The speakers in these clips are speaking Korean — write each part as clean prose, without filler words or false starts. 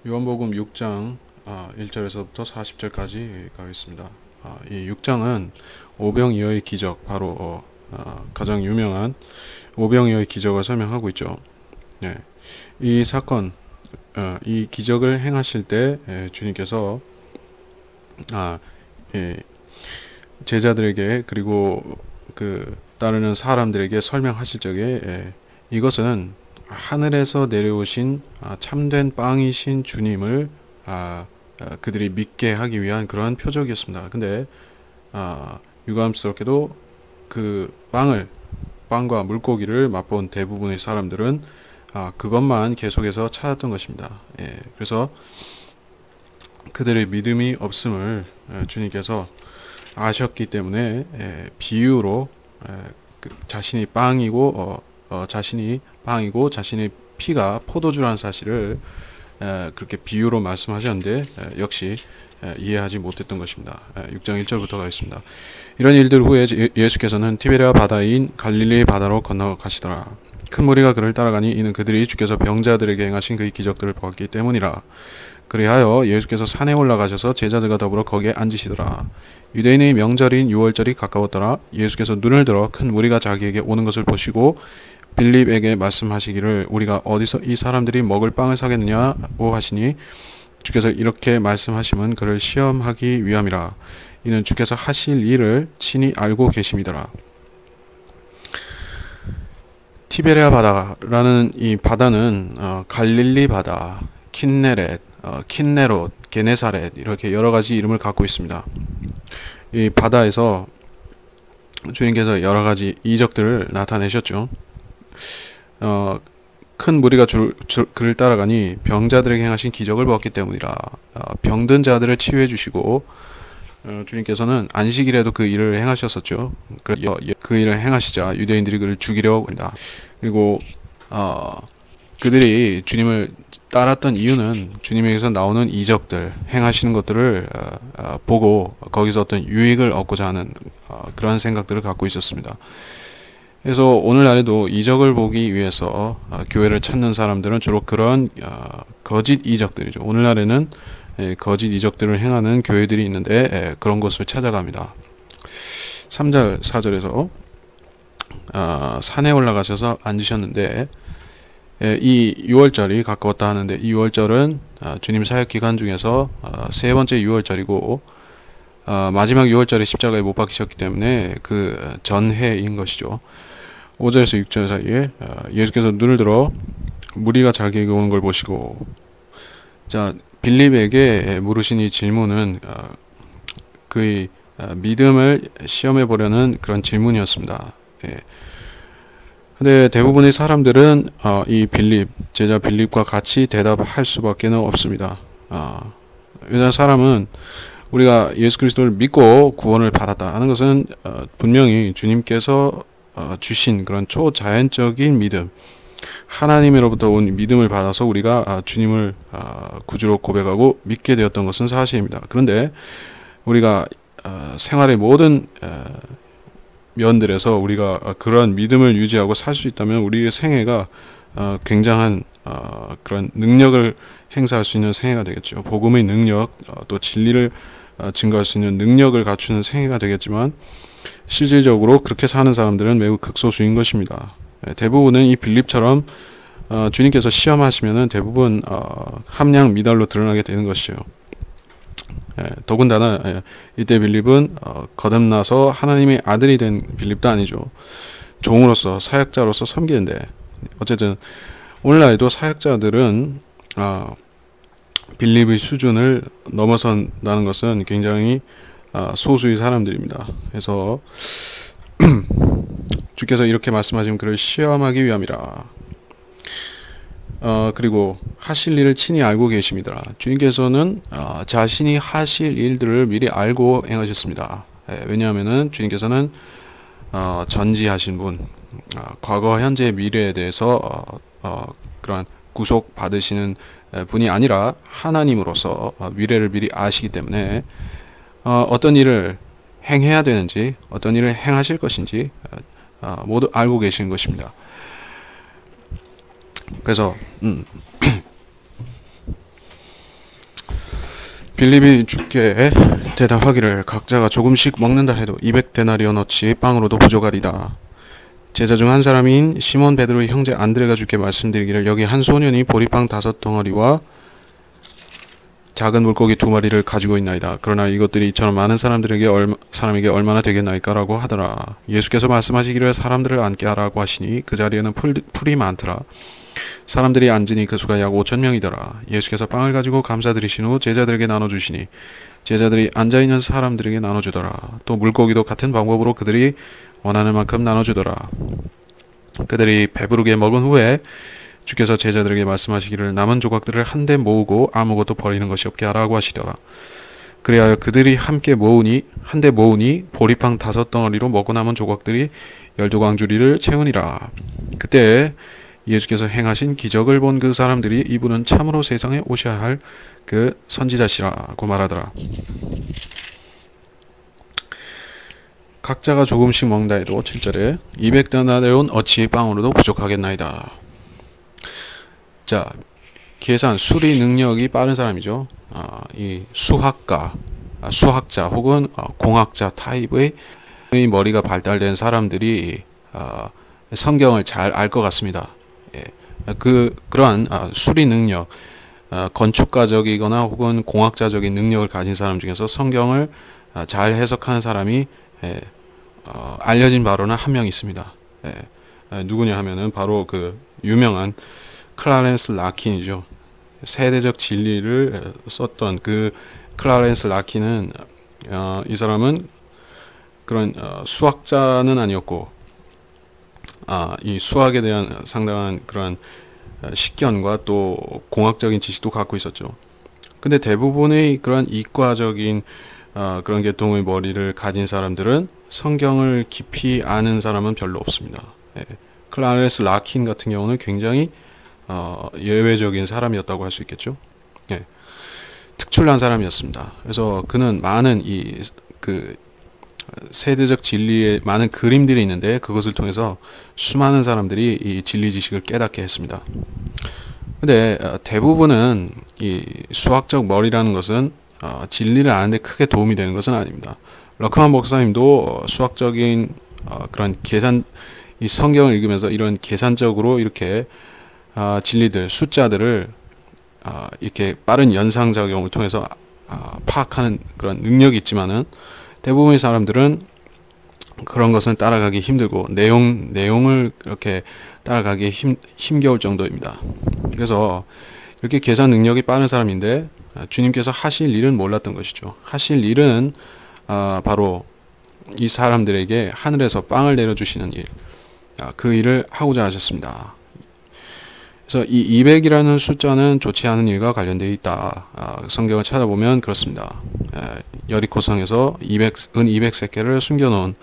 요한복음 6장 1절에서부터 40절까지 가겠습니다. 이 6장은 오병이어의 기적, 바로 가장 유명한 오병이어의 기적을 설명하고 있죠. 네. 이 사건, 이 기적을 행하실 때 주님께서 예, 제자들에게 그리고 그 따르는 사람들에게 설명하실 적에 이것은 하늘에서 내려오신 참된 빵이신 주님을 그들이 믿게 하기 위한 그러한 표적이었습니다. 근데 유감스럽게도 그 빵과 물고기를 맛본 대부분의 사람들은 그것만 계속해서 찾았던 것입니다. 그래서 그들의 믿음이 없음을 주님께서 아셨기 때문에 비유로 자신이 빵이고 자신이 빵이고 자신의 피가 포도주라는 사실을 그렇게 비유로 말씀하셨는데 역시 이해하지 못했던 것입니다. 6장 1절부터 가겠습니다. 이런 일들 후에 예수께서는 티베리아 바다인 갈릴리 바다로 건너가시더라. 큰 무리가 그를 따라가니 이는 그들이 주께서 병자들에게 행하신 그의 기적들을 보았기 때문이라. 그리하여 예수께서 산에 올라가셔서 제자들과 더불어 거기에 앉으시더라. 유대인의 명절인 유월절이 가까웠더라. 예수께서 눈을 들어 큰 무리가 자기에게 오는 것을 보시고 빌립에게 말씀하시기를 우리가 어디서 이 사람들이 먹을 빵을 사겠느냐고 하시니 주께서 이렇게 말씀하심은 그를 시험하기 위함이라. 이는 주께서 하실 일을 친히 알고 계심이더라. 티베리아 바다라는 이 바다는 갈릴리 바다, 킨네렛, 킨네롯, 게네사렛 이렇게 여러 가지 이름을 갖고 있습니다. 이 바다에서 주님께서 여러 가지 이적들을 나타내셨죠. 큰 무리가 그를 따라가니 병자들에게 행하신 기적을 보았기 때문이라. 병든 자들을 치유해 주시고 주님께서는 안식일에도 그 일을 행하셨었죠. 그 일을 행하시자 유대인들이 그를 죽이려고 한다. 그리고 그들이 주님을 따랐던 이유는 주님에게서 나오는 이적들, 행하시는 것들을 보고 거기서 어떤 유익을 얻고자 하는 그러한 생각들을 갖고 있었습니다. 그래서 오늘날에도 이적을 보기 위해서 교회를 찾는 사람들은 주로 그런 거짓 이적들이죠. 오늘날에는 거짓 이적들을 행하는 교회들이 있는데 그런 것을 찾아갑니다. 3절, 4절에서 산에 올라가셔서 앉으셨는데 이 6월절이 가까웠다 하는데 이 6월절은 주님 사역 기간 중에서 세 번째 6월절이고 마지막 6월절에 십자가에 못 박히셨기 때문에 그 전해인 것이죠. 5절에서 6절 사이에 예수께서 눈을 들어 무리가 자기에게 오는 걸 보시고 자 빌립에게 물으신 이 질문은 그의 믿음을 시험해 보려는 그런 질문이었습니다. 근데 대부분의 사람들은 이 제자 빌립과 같이 대답할 수밖에 없습니다. 왜냐하면 사람은 우리가 예수 그리스도를 믿고 구원을 받았다 하는 것은 분명히 주님께서 주신 그런 초자연적인 믿음, 하나님으로부터 온 믿음을 받아서 우리가 주님을 구주로 고백하고 믿게 되었던 것은 사실입니다. 그런데 우리가 생활의 모든 면들에서 우리가 그러한 믿음을 유지하고 살 수 있다면 우리의 생애가 굉장한 그런 능력을 행사할 수 있는 생애가 되겠죠. 복음의 능력, 또 진리를 증거할 수 있는 능력을 갖추는 생애가 되겠지만 실질적으로 그렇게 사는 사람들은 매우 극소수인 것입니다. 대부분은 이 빌립처럼 주님께서 시험하시면은 대부분 함량 미달로 드러나게 되는 것이죠. 더군다나 이때 빌립은 거듭나서 하나님의 아들이 된 빌립도 아니죠. 종으로서 사역자로서 섬기는데 어쨌든 오늘날에도 사역자들은 빌립의 수준을 넘어선다는 것은 굉장히 소수의 사람들입니다. 그래서 주께서 이렇게 말씀하시면 그를 시험하기 위함이라. 그리고 하실 일을 친히 알고 계십니다. 주님께서는 자신이 하실 일들을 미리 알고 행하셨습니다. 왜냐하면 주님께서는 전지하신 분, 과거, 현재, 미래에 대해서 그러한 구속 받으시는 분이 아니라 하나님으로서 미래를 미리 아시기 때문에 어떤 일을 행해야 되는지, 어떤 일을 행하실 것인지 모두 알고 계시는 것입니다. 그래서 빌립이 주께 대답하기를 각자가 조금씩 먹는다 해도 200데나리온어치 빵으로도 부족하리다. 제자 중 한 사람인 시몬 베드로의 형제 안드레가 주께 말씀드리기를 여기 한 소년이 보리빵 5덩어리와 작은 물고기 2마리를 가지고 있나이다. 그러나 이것들이 이처럼 많은 사람에게 얼마나 되겠나이까 라고 하더라. 예수께서 말씀하시기를 사람들을 앉게 하라고 하시니 그 자리에는 풀이 많더라. 사람들이 앉으니 그 수가 약 5,000명이더라. 예수께서 빵을 가지고 감사드리신 후 제자들에게 나눠주시니 제자들이 앉아있는 사람들에게 나눠주더라. 또 물고기도 같은 방법으로 그들이 원하는 만큼 나눠주더라. 그들이 배부르게 먹은 후에 주께서 제자들에게 말씀하시기를 남은 조각들을 한데 모으고 아무것도 버리는 것이 없게 하라고 하시더라. 그리하여 그들이 한데 모으니 보리빵 5덩어리로 먹고 남은 조각들이 12광주리를 채우니라. 그때 예수께서 행하신 기적을 본 그 사람들이 이분은 참으로 세상에 오셔야 할 그 선지자시라고 말하더라. 각자가 조금씩 먹는다 해도 7절에 200데나리온 어치의 빵으로도 부족하겠나이다. 자, 계산, 수리 능력이 빠른 사람이죠. 이 수학자 혹은 공학자 타입의 머리가 발달된 사람들이 성경을 잘 알 것 같습니다. 예. 그러한 수리 능력, 건축가적이거나 혹은 공학자적인 능력을 가진 사람 중에서 성경을 잘 해석하는 사람이 알려진 바로는 한 명 있습니다. 누구냐 하면은 바로 그 유명한 클라렌스 라킨이죠. 세대적 진리를 썼던 그 클라렌스 라킨은 이 사람은 그런 수학자는 아니었고 이 수학에 대한 상당한 그런 식견과 또 공학적인 지식도 갖고 있었죠. 근데 대부분의 그런 이과적인 그런 계통의 머리를 가진 사람들은 성경을 깊이 아는 사람은 별로 없습니다. 클라렌스 라킨 같은 경우는 굉장히 예외적인 사람이었다고 할 수 있겠죠. 특출난 사람이었습니다. 그래서 그는 많은 그 세대적 진리의 많은 그림들이 있는데 그것을 통해서 수많은 사람들이 이 진리 지식을 깨닫게 했습니다. 근데 대부분은 이 수학적 머리라는 것은 진리를 아는데 크게 도움이 되는 것은 아닙니다. 러크만 목사님도 수학적인 그런 계산, 이 성경을 읽으면서 이런 계산적으로 이렇게 진리들, 숫자들을 이렇게 빠른 연상작용을 통해서 파악하는 그런 능력이 있지만은 대부분의 사람들은 그런 것은 따라가기 힘들고 내용을 이렇게 따라가기 힘겨울 정도입니다. 그래서 이렇게 계산 능력이 빠른 사람인데 주님께서 하실 일은 몰랐던 것이죠. 하실 일은 바로 이 사람들에게 하늘에서 빵을 내려주시는 일, 그 일을 하고자 하셨습니다. 그래서 이 200이라는 숫자는 좋지 않은 일과 관련되어 있다. 성경을 찾아보면 그렇습니다. 여리코성에서 은 200세켈을 숨겨놓은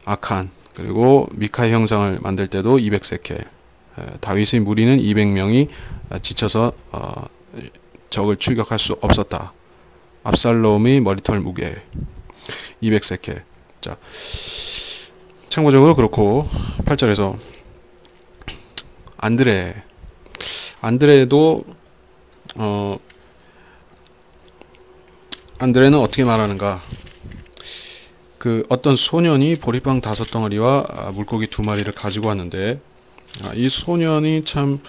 아칸, 그리고 미카의 형상을 만들 때도 200세켈, 다윗의 무리는 200명이 지쳐서 적을 출격할 수 없었다. 압살롬의 머리털 무게 200세켈. 자, 참고적으로 그렇고 8절에서 안드레도 안드레는 어떻게 말하는가? 그 어떤 소년이 보리빵 5덩어리와 물고기 2마리를 가지고 왔는데 이 소년이 참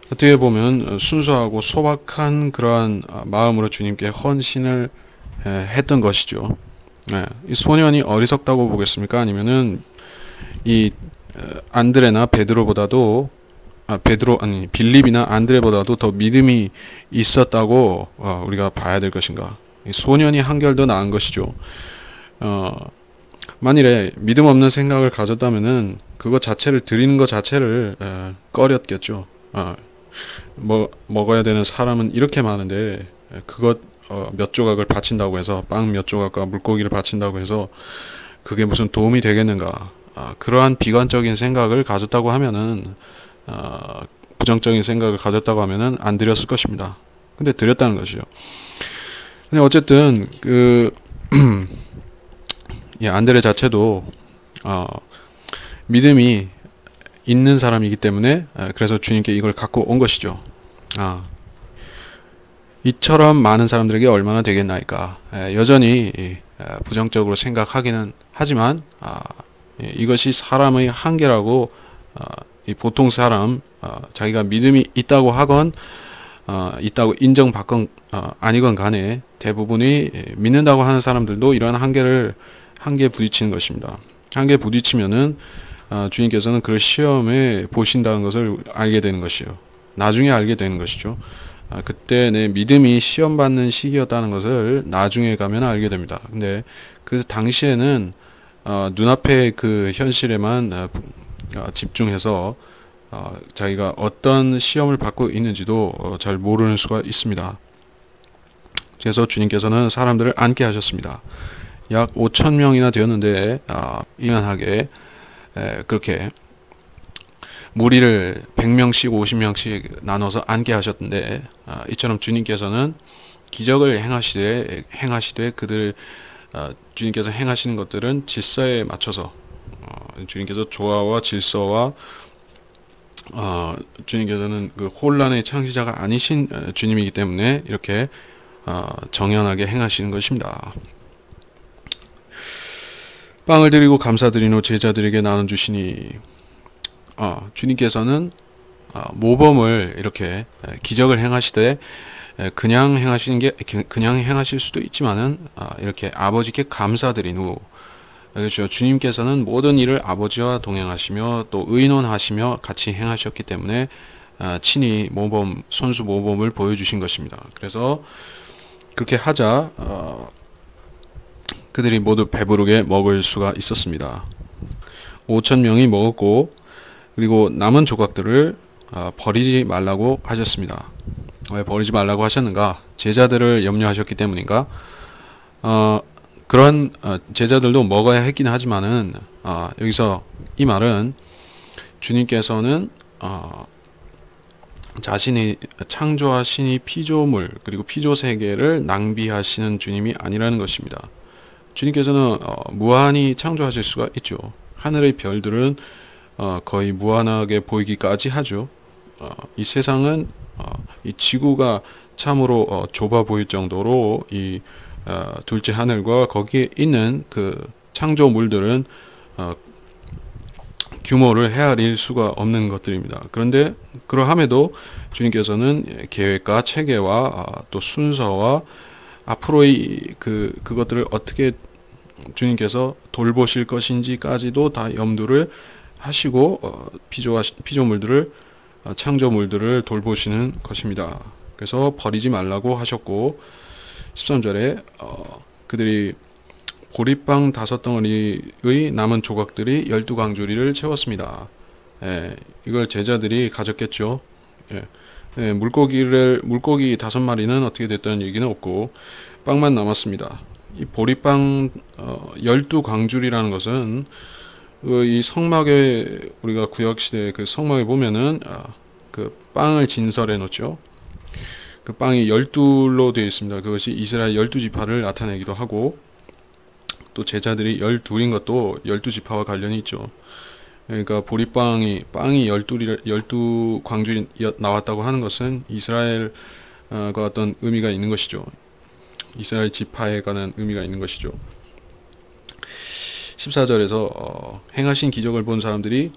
어떻게 보면 순수하고 소박한 그러한 마음으로 주님께 헌신을 했던 것이죠. 이 소년이 어리석다고 보겠습니까? 아니면은 이 안드레나 베드로보다도 빌립이나 안드레보다도 더 믿음이 있었다고 우리가 봐야 될 것인가? 이 소년이 한결 더 나은 것이죠. 만일에 믿음 없는 생각을 가졌다면은 그것 자체를 드리는 것 자체를 꺼렸겠죠. 먹어야 되는 사람은 이렇게 많은데 그것 몇 조각을 바친다고 해서 빵 몇 조각과 물고기를 바친다고 해서 그게 무슨 도움이 되겠는가? 그러한 비관적인 생각을 가졌다고 하면은 부정적인 생각을 가졌다고 하면은 안 드렸을 것입니다. 근데 드렸다는 것이죠. 근데 어쨌든 이 안드레 자체도 믿음이 있는 사람이기 때문에 그래서 주님께 이걸 갖고 온 것이죠. 이처럼 많은 사람들에게 얼마나 되겠나이까. 여전히 부정적으로 생각하기는 하지만 이것이 사람의 한계라고 이 보통 사람 자기가 믿음이 있다고 하건 있다고 인정받건 아니건 간에 대부분이 믿는다고 하는 사람들도 이러한 한계에 부딪히는 것입니다. 한계에 부딪히면은 주님께서는 그 시험에 보신다는 것을 알게 되는 것이요. 나중에 알게 되는 것이죠. 그때 내 믿음이 시험받는 시기였다는 것을 나중에 가면 알게 됩니다. 근데 그 당시에는 눈앞의 그 현실에만 집중해서 자기가 어떤 시험을 받고 있는지도 잘 모르는 수가 있습니다. 그래서 주님께서는 사람들을 앉게 하셨습니다. 약 5천 명이나 되었는데 인연하게 그렇게 무리를 100명씩 50명씩 나눠서 앉게 하셨는데 이처럼 주님께서는 기적을 행하시되 그들 주님께서 행하시는 것들은 질서에 맞춰서 주님께서 조화와 질서와 주님께서는 그 혼란의 창시자가 아니신 주님이기 때문에 이렇게 정연하게 행하시는 것입니다. 빵을 드리고 감사드린 후 제자들에게 나눠주시니 주님께서는 모범을 이렇게 기적을 행하시되 그냥 행하실 수도 있지만은 이렇게 아버지께 감사드린 후 그렇죠. 주님께서는 모든 일을 아버지와 동행하시며 또 의논하시며 같이 행하셨기 때문에 친히 손수 모범을 보여주신 것입니다. 그래서 그렇게 하자 그들이 모두 배부르게 먹을 수가 있었습니다. 5천 명이 먹었고 그리고 남은 조각들을 버리지 말라고 하셨습니다. 왜 버리지 말라고 하셨는가? 제자들을 염려하셨기 때문인가? 그런 제자들도 먹어야 했긴 하지만은 여기서 이 말은 주님께서는 자신이 창조하신 피조물 그리고 피조 세계를 낭비하시는 주님이 아니라는 것입니다. 주님께서는 무한히 창조하실 수가 있죠. 하늘의 별들은 거의 무한하게 보이기까지 하죠. 이 세상은 이 지구가 참으로 좁아 보일 정도로 이 둘째 하늘과 거기에 있는 그 창조물들은 규모를 헤아릴 수가 없는 것들입니다. 그런데 그러함에도 주님께서는 계획과 체계와 또 순서와 앞으로의 그것들을 어떻게 주님께서 돌보실 것인지까지도 다 염두를 하시고 피조물들을 창조물들을 돌보시는 것입니다. 그래서 버리지 말라고 하셨고 13절에 그들이 보리빵 5덩어리의 남은 조각들이 12광주리를 채웠습니다. 이걸 제자들이 가졌겠죠. 물고기 5마리는 어떻게 됐다는 얘기는 없고 빵만 남았습니다. 이 보리빵 12광주리라는 것은 이 성막에 우리가 구약시대 그 성막에 보면은 그 빵을 진설해 놓죠. 그 빵이 12로 되어 있습니다. 그것이 이스라엘 12지파를 나타내기도 하고 또 제자들이 12인 것도 12지파와 관련이 있죠. 그러니까 빵이 12광주리 나왔다고 하는 것은 이스라엘과 어떤 의미가 있는 것이죠. 이스라엘 지파에 관한 의미가 있는 것이죠. 14절에서 행하신 기적을 본 사람들이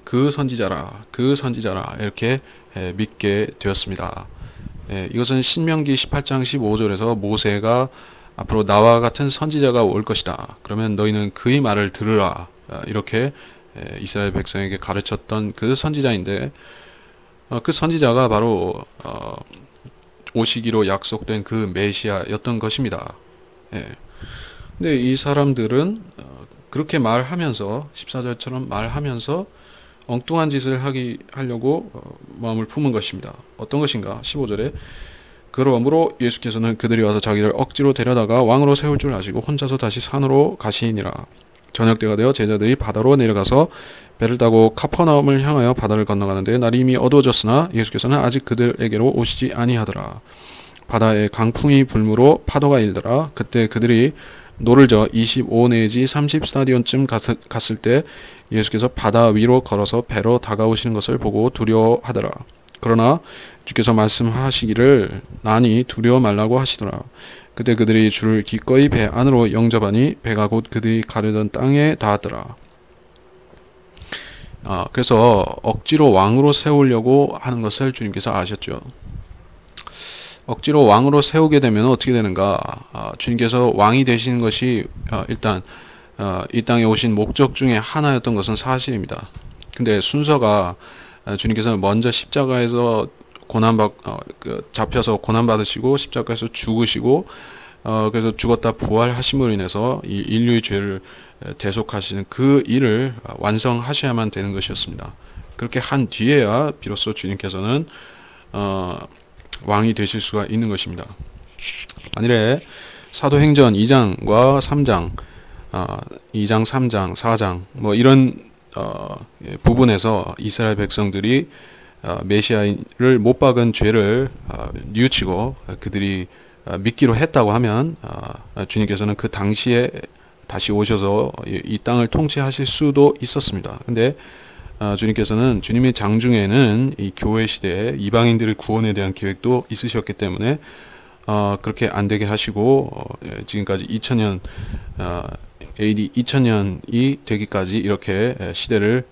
그 선지자라 이렇게 믿게 되었습니다. 이것은 신명기 18장 15절에서 모세가 앞으로 나와 같은 선지자가 올 것이다. 그러면 너희는 그의 말을 들으라. 이렇게 이스라엘 백성에게 가르쳤던 그 선지자인데 그 선지자가 바로 오시기로 약속된 그 메시아였던 것입니다. 근데 이 사람들은 그렇게 말하면서 14절처럼 말하면서 엉뚱한 짓을 하려고 마음을 품은 것입니다. 어떤 것인가? 15절에 그러므로 예수께서는 그들이 와서 자기를 억지로 데려다가 왕으로 세울 줄 아시고 혼자서 다시 산으로 가시니라. 저녁 때가 되어 제자들이 바다로 내려가서 배를 타고 카퍼나움을 향하여 바다를 건너가는데 날이 이미 어두워졌으나 예수께서는 아직 그들에게로 오시지 아니하더라. 바다에 강풍이 불므로 파도가 일더라. 그때 그들이 노를 저어 25 내지 30 스타디온쯤 갔을 때 예수께서 바다 위로 걸어서 배로 다가오시는 것을 보고 두려워하더라. 그러나 주께서 말씀하시기를 나니 두려워 말라고 하시더라. 그때 그들이 주를 기꺼이 배 안으로 영접하니 배가 곧 그들이 가려던 땅에 닿았더라. 그래서 억지로 왕으로 세우려고 하는 것을 주님께서 아셨죠. 억지로 왕으로 세우게 되면 어떻게 되는가? 주님께서 왕이 되시는 것이 일단 이 땅에 오신 목적 중에 하나였던 것은 사실입니다. 근데 순서가 주님께서는 먼저 십자가에서 잡혀서 고난받으시고 십자가에서 죽으시고 그래서 죽었다 부활하심으로 인해서 이 인류의 죄를 대속하시는 그 일을 완성하셔야만 되는 것이었습니다. 그렇게 한 뒤에야 비로소 주님께서는 왕이 되실 수가 있는 것입니다. 만일에 사도행전 2장과 3장, 2장, 3장, 4장 뭐 이런 부분에서 이스라엘 백성들이 메시아를 못 박은 죄를 뉘우치고 그들이 믿기로 했다고 하면 주님께서는 그 당시에 다시 오셔서 이 땅을 통치하실 수도 있었습니다. 근데 주님께서는 주님의 장중에는 이 교회 시대에 이방인들의 구원에 대한 계획도 있으셨기 때문에 그렇게 안 되게 하시고 지금까지 2000년 AD 2000년이 되기까지 이렇게 시대를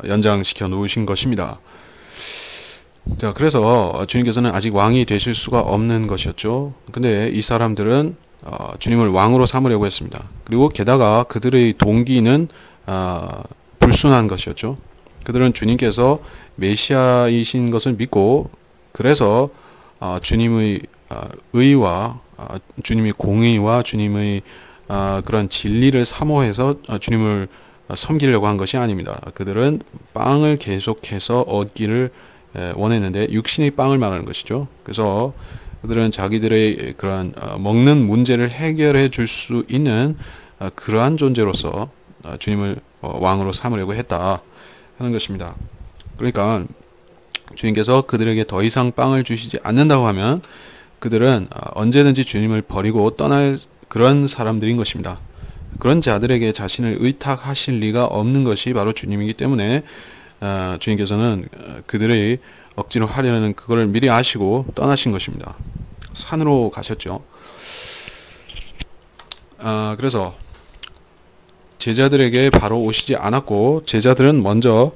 연장시켜 놓으신 것입니다. 자, 그래서 주님께서는 아직 왕이 되실 수가 없는 것이었죠. 근데 이 사람들은 주님을 왕으로 삼으려고 했습니다. 그리고 게다가 그들의 동기는 불순한 것이었죠. 그들은 주님께서 메시아이신 것을 믿고 그래서 주님의 의와 주님의 공의와 주님의 그런 진리를 사모해서 주님을 섬기려고 한 것이 아닙니다. 그들은 빵을 계속해서 얻기를 원했는데 육신의 빵을 말하는 것이죠. 그래서 그들은 자기들의 그러한 먹는 문제를 해결해 줄 수 있는 그러한 존재로서 주님을 왕으로 삼으려고 했다 하는 것입니다. 그러니까 주님께서 그들에게 더 이상 빵을 주시지 않는다고 하면 그들은 언제든지 주님을 버리고 떠날 그런 사람들인 것입니다. 그런 자들에게 자신을 의탁하실 리가 없는 것이 바로 주님이기 때문에 주님께서는 그들의 억지로 하려는 그거를 미리 아시고 떠나신 것입니다. 산으로 가셨죠. 그래서 제자들에게 바로 오시지 않았고 제자들은 먼저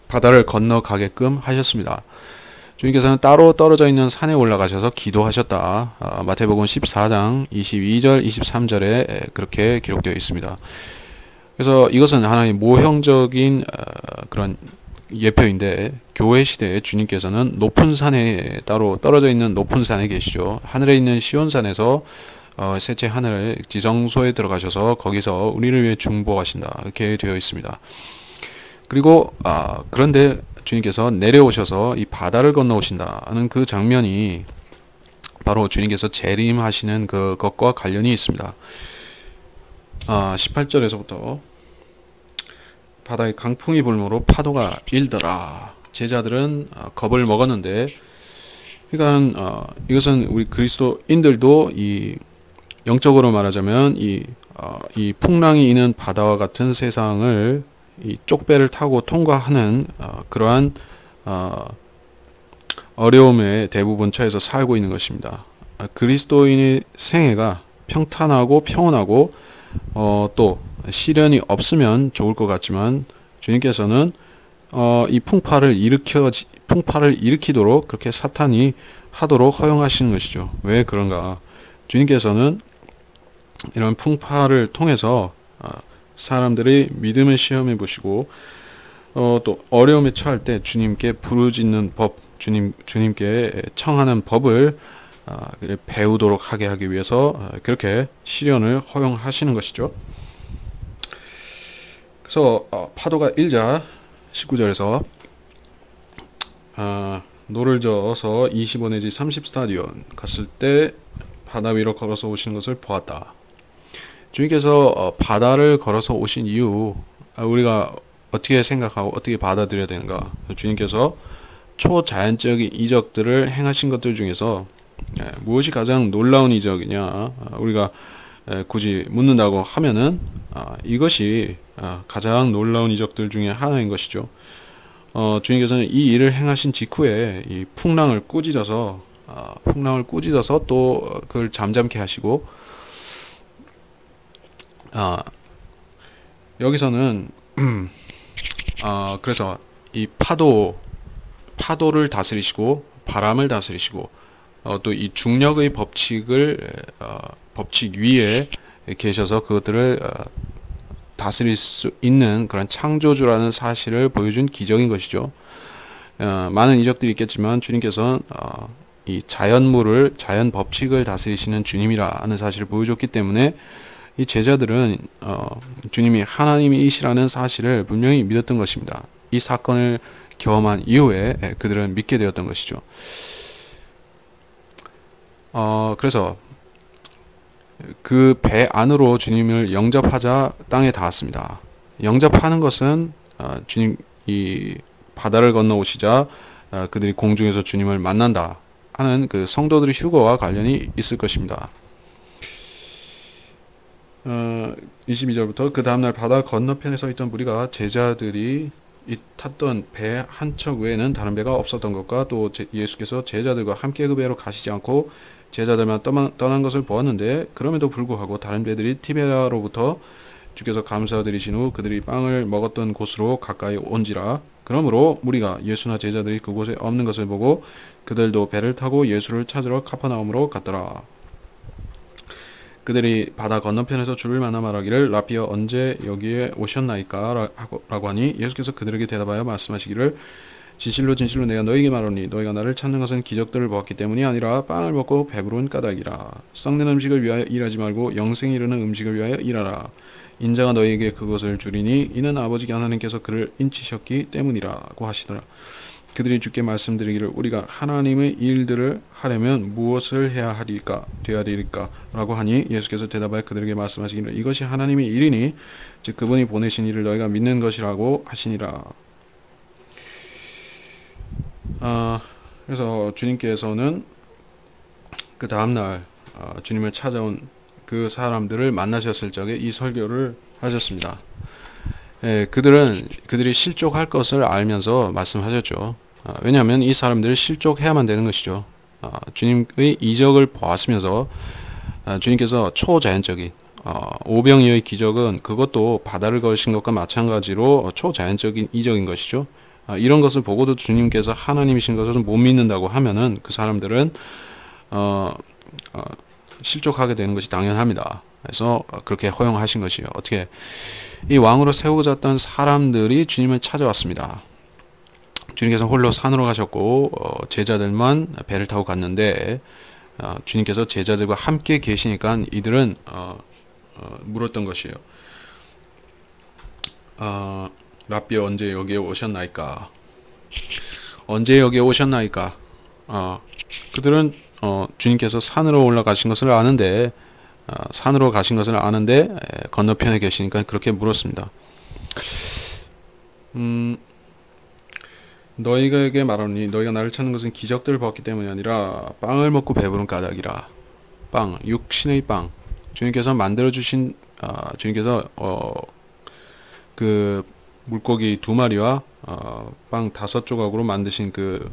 바다를 건너가게끔 하셨습니다. 주님께서는 따로 떨어져 있는 산에 올라가셔서 기도하셨다. 마태복음 14장 22절 23절에 그렇게 기록되어 있습니다. 그래서 이것은 하나의 모형적인 그런 예표인데 교회 시대에 주님께서는 높은 산에 따로 떨어져 있는 높은 산에 계시죠. 하늘에 있는 시온산에서 셋째 하늘 지성소에 들어가셔서 거기서 우리를 위해 중보하신다. 이렇게 되어 있습니다. 그리고 그런데 주님께서 내려오셔서 이 바다를 건너오신다는 그 장면이 바로 주님께서 재림하시는 그것과 관련이 있습니다. 18절에서부터 바다에 강풍이 불므로 파도가 일더라. 제자들은 겁을 먹었는데, 그러니까 이것은 우리 그리스도인들도 이 영적으로 말하자면 이 풍랑이 있는 바다와 같은 세상을 이 쪽배를 타고 통과하는 그러한 어려움에 대부분 처해서 살고 있는 것입니다. 그리스도인의 생애가 평탄하고 평온하고 또 시련이 없으면 좋을 것 같지만 주님께서는 이 풍파를 일으키도록 그렇게 사탄이 하도록 허용하시는 것이죠. 왜 그런가? 주님께서는 이런 풍파를 통해서 사람들의 믿음을 시험해 보시고 또 어려움에 처할 때 주님께 부르짖는 법, 주님께 청하는 법을 배우도록 하게 하기 위해서 그렇게 시련을 허용하시는 것이죠. 그래서 파도가 일자 19절에서 노를 저어서 25 내지 30 스타디온 갔을 때 바다 위로 걸어서 오시는 것을 보았다. 주님께서 바다를 걸어서 오신 이유 우리가 어떻게 생각하고 어떻게 받아들여야 되는가? 주님께서 초자연적인 이적들을 행하신 것들 중에서 무엇이 가장 놀라운 이적이냐? 우리가 굳이 묻는다고 하면은 이것이 가장 놀라운 이적들 중에 하나인 것이죠. 주님께서는 이 일을 행하신 직후에 이 풍랑을 꾸짖어서 또 그걸 잠잠케 하시고, 아, 여기서는 그래서 이 파도를 다스리시고 바람을 다스리시고, 또 이 중력의 법칙 위에 계셔서 그것들을 다스릴 수 있는 그런 창조주라는 사실을 보여준 기적인 것이죠. 많은 이적들이 있겠지만 주님께서는 이 자연 법칙을 다스리시는 주님이라는 사실을 보여줬기 때문에 이 제자들은 주님이 하나님이시라는 사실을 분명히 믿었던 것입니다. 이 사건을 경험한 이후에 그들은 믿게 되었던 것이죠. 그래서 그 배 안으로 주님을 영접하자 땅에 닿았습니다. 영접하는 것은 주님 이 바다를 건너오시자 그들이 공중에서 주님을 만난다 하는 그 성도들의 휴거와 관련이 있을 것입니다. 22절부터 그 다음날 바다 건너편에 서 있던 무리가 제자들이 탔던 배 한 척 외에는 다른 배가 없었던 것과 또 예수께서 제자들과 함께 그 배로 가시지 않고 제자들만 떠난 것을 보았는데, 그럼에도 불구하고 다른 배들이 티베리아로부터 주께서 감사드리신 후 그들이 빵을 먹었던 곳으로 가까이 온지라. 그러므로 무리가 예수나 제자들이 그곳에 없는 것을 보고 그들도 배를 타고 예수를 찾으러 카퍼나움으로 갔더라. 그들이 바다 건너편에서 주를 만나 말하기를 라피어 언제 여기에 오셨나이까 라고 하니, 예수께서 그들에게 대답하여 말씀하시기를 진실로 진실로 내가 너희에게 말하노니 너희가 나를 찾는 것은 기적들을 보았기 때문이 아니라 빵을 먹고 배부른 까닭이라. 썩는 음식을 위하여 일하지 말고 영생에 이르는 음식을 위하여 일하라. 인자가 너희에게 그것을 주리니 이는 아버지 하나님께서 그를 인치셨기 때문이라고 하시더라. 그들이 주께 말씀드리기를 우리가 하나님의 일들을 하려면 무엇을 해야 되리까 라고 하니, 예수께서 대답하여 그들에게 말씀하시기를 이것이 하나님의 일이니 즉 그분이 보내신 이를 너희가 믿는 것이라고 하시니라. 그래서 주님께서는 그 다음날 주님을 찾아온 그 사람들을 만나셨을 적에 이 설교를 하셨습니다. 그들이 실족할 것을 알면서 말씀하셨죠. 왜냐하면 이 사람들이 실족해야만 되는 것이죠. 주님의 이적을 보았으면서 주님께서 초자연적인 오병이어의 기적은 그것도 바다를 거신 것과 마찬가지로 초자연적인 이적인 것이죠. 이런 것을 보고도 주님께서 하나님이신 것을 못 믿는다고 하면은 그 사람들은 실족하게 되는 것이 당연합니다. 그래서 그렇게 허용하신 것이에요. 어떻게 이 왕으로 세우고자 했던 사람들이 주님을 찾아왔습니다. 주님께서 홀로 산으로 가셨고 제자들만 배를 타고 갔는데 주님께서 제자들과 함께 계시니까 이들은 물었던 것이에요. 라삐 언제 여기에 오셨나이까? 언제 여기에 오셨나이까? 그들은 주님께서 산으로 올라가신 것을 아는데 건너편에 계시니까 그렇게 물었습니다. 너희에게 말하노니 너희가 나를 찾는 것은 기적들을 보았기 때문이 아니라 빵을 먹고 배부른 까닭이라. 빵, 육신의 빵. 주님께서 만들어 주신 주님께서 그 물고기 2마리와 빵 5조각으로 만드신 그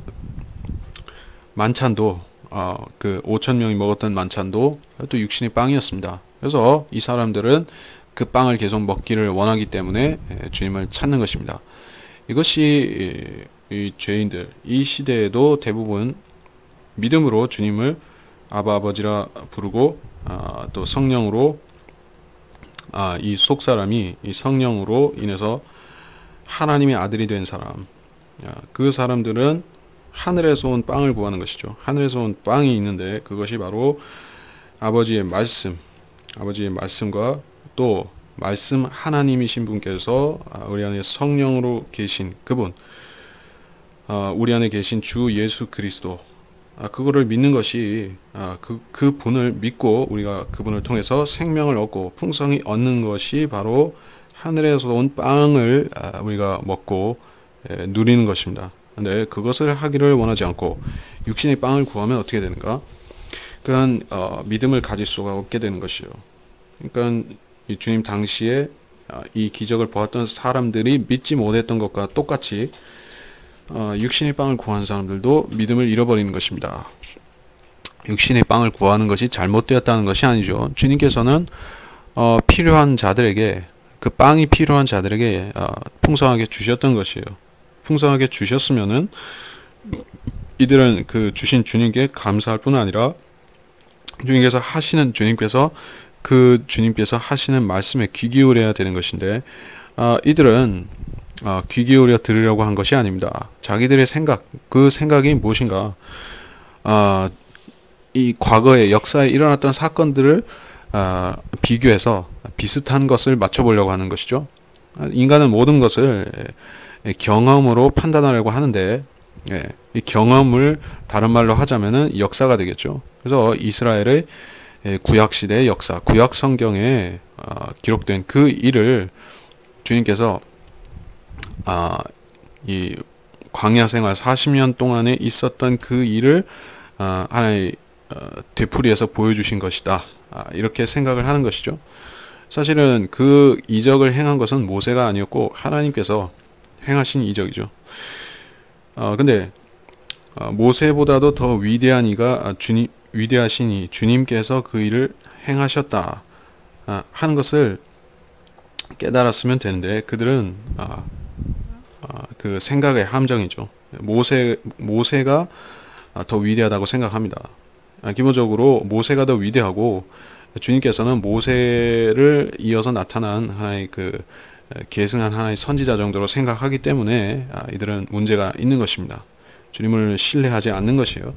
만찬도 그 5,000명이 먹었던 만찬도 또 육신의 빵이었습니다. 그래서 이 사람들은 그 빵을 계속 먹기를 원하기 때문에 주님을 찾는 것입니다. 이것이 이 죄인들, 이 시대에도 대부분 믿음으로 주님을 아버지라 부르고 또 성령으로 이 속사람이 이 성령으로 인해서 하나님의 아들이 된 사람, 그 사람들은 하늘에서 온 빵을 구하는 것이죠. 하늘에서 온 빵이 있는데 그것이 바로 아버지의 말씀과 또 말씀 하나님이신 분께서 우리 안에 성령으로 계신 그분, 우리 안에 계신 주 예수 그리스도, 그거를 믿는 것이 그 분을 믿고 우리가 그분을 통해서 생명을 얻고 풍성히 얻는 것이 바로 하늘에서 온 빵을 우리가 먹고 누리는 것입니다. 근데 그것을 하기를 원하지 않고 육신의 빵을 구하면 어떻게 되는가? 그건 믿음을 가질 수가 없게 되는 것이요. 그러니까 이 주님 당시에 이 기적을 보았던 사람들이 믿지 못했던 것과 똑같이 육신의 빵을 구하는 사람들도 믿음을 잃어버리는 것입니다. 육신의 빵을 구하는 것이 잘못되었다는 것이 아니죠. 주님께서는 필요한 자들에게, 그 빵이 필요한 자들에게 풍성하게 주셨던 것이에요. 풍성하게 주셨으면은 이들은 그 주신 주님께 감사할 뿐 아니라 주님께서 하시는 말씀에 귀 기울여야 되는 것인데, 이들은 귀 기울여 들으려고 한 것이 아닙니다. 자기들의 생각, 그 생각이 무엇인가? 이 과거의 역사에 일어났던 사건들을 비교해서 비슷한 것을 맞춰보려고 하는 것이죠. 인간은 모든 것을 경험으로 판단하려고 하는데, 이 경험을 다른 말로 하자면은 역사가 되겠죠. 그래서 이스라엘의 구약 시대의 역사, 구약 성경에 기록된 그 일을 주님께서 이 광야 생활 40년 동안에 있었던 그 일을 하나의 되풀이해서 보여주신 것이다. 이렇게 생각을 하는 것이죠. 사실은 그 이적을 행한 것은 모세가 아니었고 하나님께서 행하신 이적이죠. 근데 모세보다도 더 위대한 이가 위대하시니 주님께서 그 일을 행하셨다 하는 것을 깨달았으면 되는데, 그들은 그 생각의 함정이죠. 모세가 더 위대하다고 생각합니다. 기본적으로 모세가 더 위대하고 주님께서는 모세를 이어서 나타난 하나의 계승한 하나의 선지자 정도로 생각하기 때문에 이들은 문제가 있는 것입니다. 주님을 신뢰하지 않는 것이에요.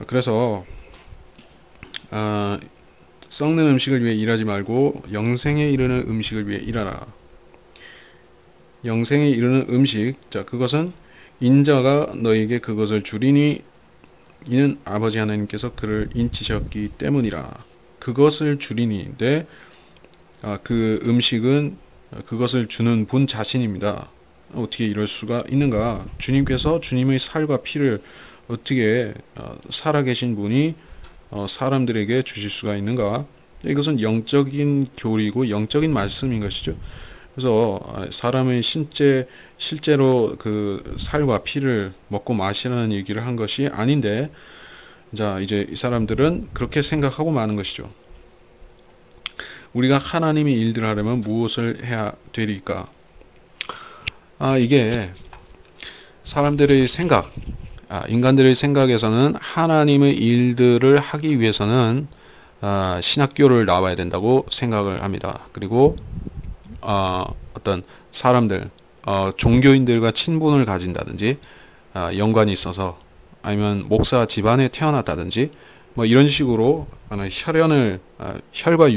그래서 썩는 음식을 위해 일하지 말고 영생에 이르는 음식을 위해 일하라. 영생에 이르는 음식, 자, 그것은 인자가 너에게 그것을 주리니 이는 아버지 하나님께서 그를 인치셨기 때문이라. 그것을 주리니인데 그 음식은 그것을 주는 분 자신입니다. 어떻게 이럴 수가 있는가? 주님께서 주님의 살과 피를 어떻게 살아계신 분이 사람들에게 주실 수가 있는가? 이것은 영적인 교리고 영적인 말씀인 것이죠. 그래서 사람의 실제로 그 살과 피를 먹고 마시라는 얘기를 한 것이 아닌데, 자, 이제 이 사람들은 그렇게 생각하고 마는 것이죠. 우리가 하나님의 일들을 하려면 무엇을 해야 되리까? 이게 사람들의 생각, 인간들의 생각에서는 하나님의 일들을 하기 위해서는 신학교를 나와야 된다고 생각을 합니다. 그리고 어떤 사람들, 종교인들과 친분을 가진다든지 연관이 있어서, 아니면 목사 집안에 태어났다든지 뭐 이런 식으로 혈과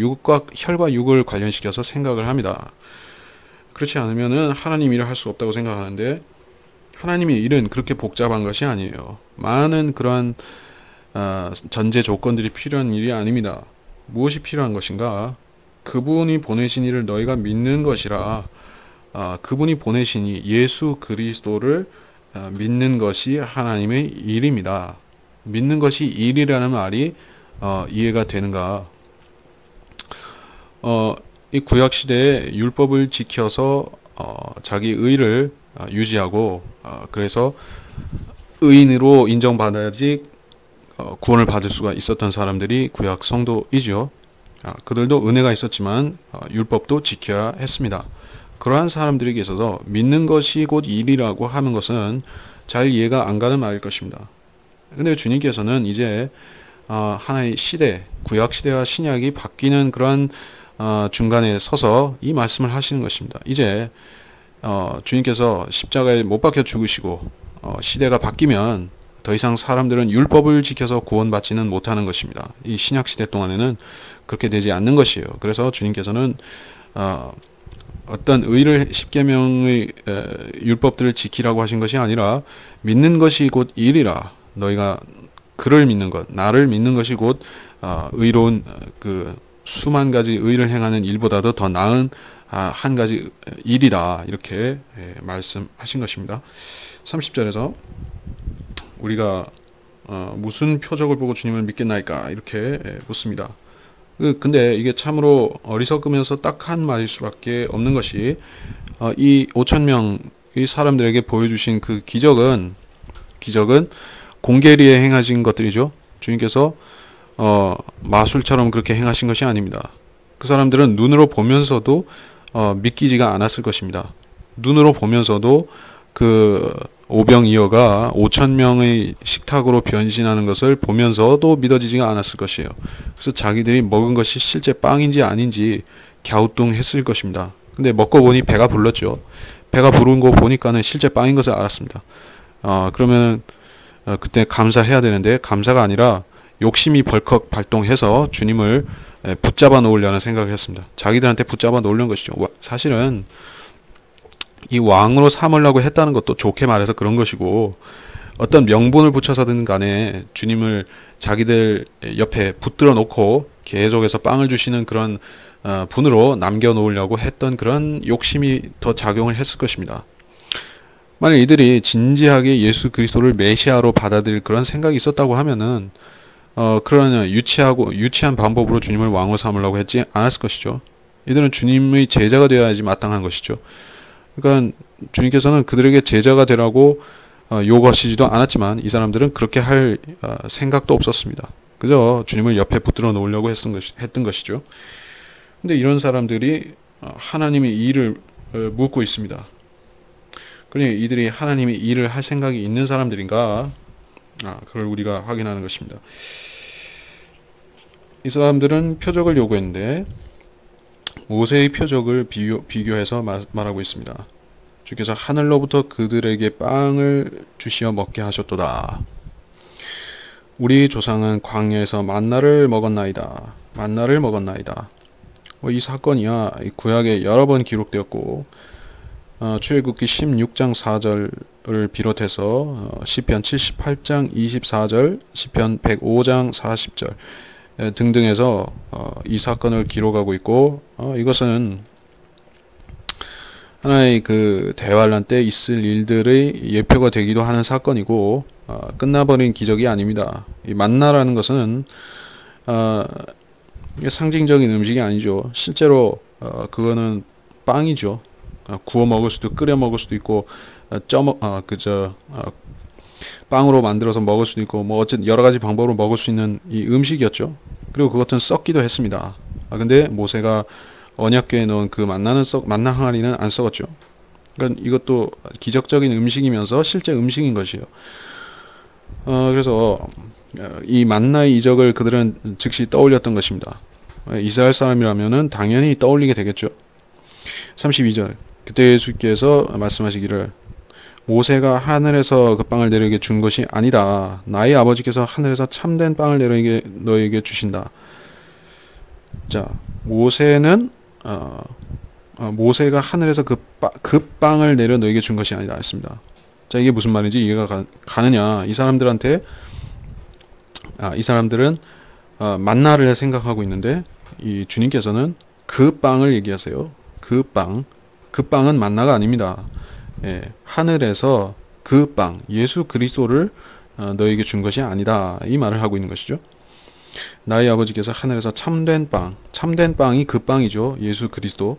육을 관련시켜서 생각을 합니다. 그렇지 않으면은 하나님 일을 할 수 없다고 생각하는데, 하나님의 일은 그렇게 복잡한 것이 아니에요. 많은 그러한 전제 조건들이 필요한 일이 아닙니다. 무엇이 필요한 것인가? 그분이 보내신 이를 너희가 믿는 것이라. 그분이 보내신 이 예수 그리스도를 믿는 것이 하나님의 일입니다. 믿는 것이 일이라는 말이 이해가 되는가? 이 구약 시대에 율법을 지켜서 자기 의를 유지하고 그래서 의인으로 인정받아야지 구원을 받을 수가 있었던 사람들이 구약 성도이죠. 그들도 은혜가 있었지만 율법도 지켜야 했습니다. 그러한 사람들에게 있어서 믿는 것이 곧 일이라고 하는 것은 잘 이해가 안 가는 말일 것입니다. 근데 주님께서는 이제 하나의 시대, 구약 시대와 신약이 바뀌는 그러한 중간에 서서 이 말씀을 하시는 것입니다. 이제 주님께서 십자가에 못 박혀 죽으시고 시대가 바뀌면 더 이상 사람들은 율법을 지켜서 구원받지는 못하는 것입니다. 이 신약 시대 동안에는 그렇게 되지 않는 것이에요. 그래서 주님께서는 어떤 의를 10계명의 율법들을 지키라고 하신 것이 아니라 믿는 것이 곧 일이라. 너희가 그를 믿는 것, 나를 믿는 것이 곧 의로운 그 수만 가지 의를 행하는 일보다도 더 나은 한 가지 일이다. 이렇게 말씀하신 것입니다. 30절에서 우리가 무슨 표적을 보고 주님을 믿겠나이까? 이렇게 묻습니다. 근데 이게 참으로 어리석으면서 딱한 말일 수밖에 없는 것이 이 5천 명의 사람들에게 보여주신 그 기적은 공계리에 행하신 것들이죠. 주님께서 마술처럼 그렇게 행하신 것이 아닙니다. 그 사람들은 눈으로 보면서도 믿기지가 않았을 것입니다. 눈으로 보면서도 그 오병이어가 5천 명의 식탁으로 변신하는 것을 보면서도 믿어지지가 않았을 것이에요. 그래서 자기들이 먹은 것이 실제 빵인지 아닌지 갸우뚱했을 것입니다. 근데 먹고 보니 배가 불렀죠. 배가 부른 거 보니까는 실제 빵인 것을 알았습니다. 그러면 그때 감사해야 되는데 감사가 아니라 욕심이 벌컥 발동해서 주님을 붙잡아 놓으려는 생각을 했습니다. 자기들한테 붙잡아 놓으려는 것이죠. 사실은 이 왕으로 삼으려고 했다는 것도 좋게 말해서 그런 것이고, 어떤 명분을 붙여서든 간에 주님을 자기들 옆에 붙들어 놓고 계속해서 빵을 주시는 그런 분으로 남겨 놓으려고 했던 그런 욕심이 더 작용을 했을 것입니다. 만약 이들이 진지하게 예수 그리스도를 메시아로 받아들일 그런 생각이 있었다고 하면은 그런 유치한 방법으로 주님을 왕으로 삼으려고 했지 않았을 것이죠. 이들은 주님의 제자가 되어야지 마땅한 것이죠. 그러니까 주님께서는 그들에게 제자가 되라고 요구하시지도 않았지만 이 사람들은 그렇게 할 생각도 없었습니다. 그저 주님을 옆에 붙들어 놓으려고 했던 것이죠. 근데 이런 사람들이 하나님의 일을 묻고 있습니다. 그러니 이들이 하나님의 일을 할 생각이 있는 사람들인가? 그걸 우리가 확인하는 것입니다. 이 사람들은 표적을 요구했는데 모세의 표적을 비교해서 말하고 있습니다. 주께서 하늘로부터 그들에게 빵을 주시어 먹게 하셨도다. 우리 조상은 광야에서 만나를 먹었나이다. 만나를 먹었나이다. 이 사건이야 구약에 여러 번 기록되었고 출애굽기 16장 4절을 비롯해서 시편 78장 24절, 시편 105장 40절 등등에서 이 사건을 기록하고 있고 이것은 하나의 그 대환란 때 있을 일들의 예표가 되기도 하는 사건이고 끝나버린 기적이 아닙니다. 이 만나라는 것은 상징적인 음식이 아니죠. 실제로 그거는 빵이죠. 구워 먹을 수도 끓여 먹을 수도 있고 빵으로 만들어서 먹을 수도 있고 뭐 어쨌든 여러 가지 방법으로 먹을 수 있는 이 음식이었죠. 그리고 그것은 썩기도 했습니다. 근데 모세가 언약궤에 넣은 그 만나 항아리는 안 썩었죠. 그러니까 이것도 기적적인 음식이면서 실제 음식인 것이에요. 그래서 이 만나의 이적을 그들은 즉시 떠올렸던 것입니다. 이스라엘 사람이라면은 당연히 떠올리게 되겠죠. 32절 그때 예수께서 말씀하시기를 모세가 하늘에서 그 빵을 너에게 준 것이 아니다. 나의 아버지께서 하늘에서 참된 빵을 너에게 주신다. 자, 모세가 하늘에서 그 빵을 내려 너에게 준 것이 아니다 했습니다. 자, 이게 무슨 말인지 이해가 가느냐? 이 사람들은 만나를 생각하고 있는데 이 주님께서는 그 빵을 얘기하세요. 그 빵은 만나가 아닙니다. 하늘에서 그 빵, 예수 그리스도를 너에게 준 것이 아니다. 이 말을 하고 있는 것이죠. 나의 아버지께서 하늘에서 참된 빵이 그 빵이죠. 예수 그리스도.